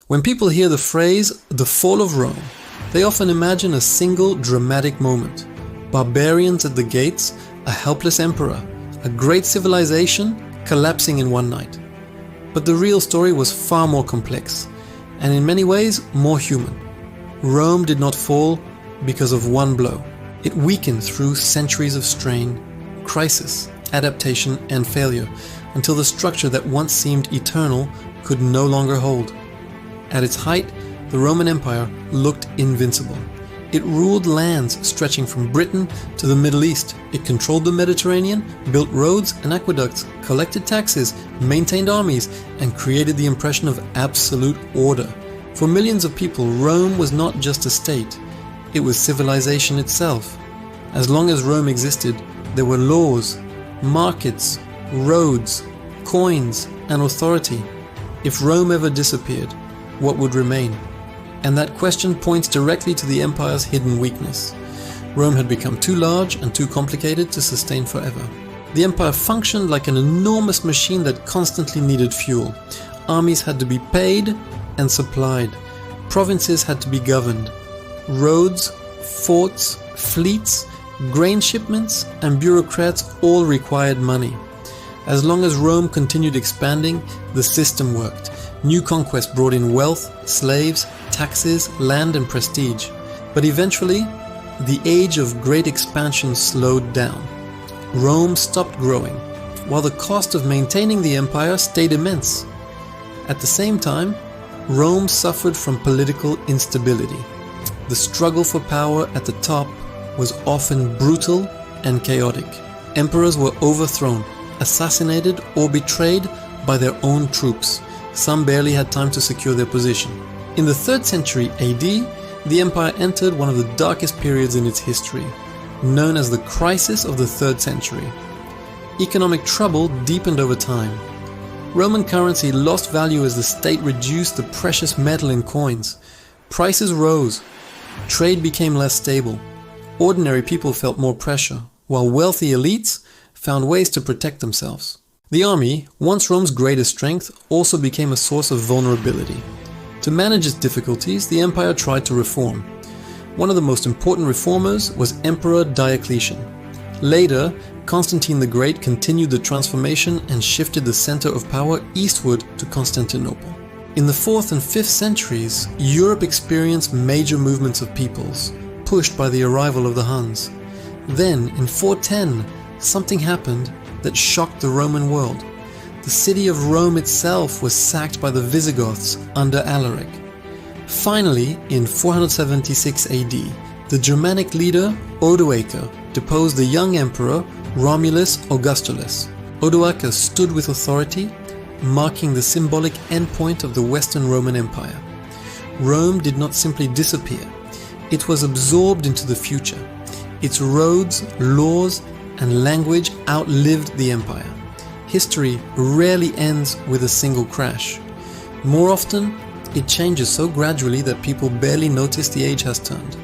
When people hear the phrase, the fall of Rome, they often imagine a single dramatic moment. Barbarians at the gates, a helpless emperor, a great civilization collapsing in one night. But the real story was far more complex, and in many ways more human. Rome did not fall because of one blow. It weakened through centuries of strain, crisis, adaptation, and failure, until the structure that once seemed eternal could no longer hold. At its height, the Roman Empire looked invincible. It ruled lands stretching from Britain to the Middle East. It controlled the Mediterranean, built roads and aqueducts, collected taxes, maintained armies, and created the impression of absolute order. For millions of people, Rome was not just a state, it was civilization itself. As long as Rome existed, there were laws, markets, roads, coins, and authority. If Rome ever disappeared, what would remain? And that question points directly to the empire's hidden weakness. Rome had become too large and too complicated to sustain forever. The empire functioned like an enormous machine that constantly needed fuel. Armies had to be paid and supplied. Provinces had to be governed. Roads, forts, fleets, grain shipments, and bureaucrats all required money. As long as Rome continued expanding, the system worked. New conquests brought in wealth, slaves, taxes, land, and prestige. But eventually, the age of great expansion slowed down. Rome stopped growing, while the cost of maintaining the empire stayed immense. At the same time, Rome suffered from political instability. The struggle for power at the top was often brutal and chaotic. Emperors were overthrown, assassinated, or betrayed by their own troops. Some barely had time to secure their position. In the 3rd century AD, the empire entered one of the darkest periods in its history, known as the crisis of the 3rd century. Economic trouble deepened over time. Roman currency lost value as the state reduced the precious metal in coins. Prices rose. Trade became less stable. Ordinary people felt more pressure, while wealthy elites found ways to protect themselves. The army, once Rome's greatest strength, also became a source of vulnerability. To manage its difficulties, the empire tried to reform. One of the most important reformers was Emperor Diocletian. Later, Constantine the Great continued the transformation and shifted the center of power eastward to Constantinople. In the 4th and 5th centuries, Europe experienced major movements of peoples, pushed by the arrival of the Huns. Then, in 410, something happened that shocked the Roman world. The city of Rome itself was sacked by the Visigoths under Alaric. Finally, in 476 AD, the Germanic leader Odoacer deposed the young emperor Romulus Augustulus. Odoacer stood with authority, marking the symbolic endpoint of the Western Roman Empire. Rome did not simply disappear, it was absorbed into the future. Its roads, laws, and language outlived the empire. History rarely ends with a single crash. More often, it changes so gradually that people barely notice the age has turned.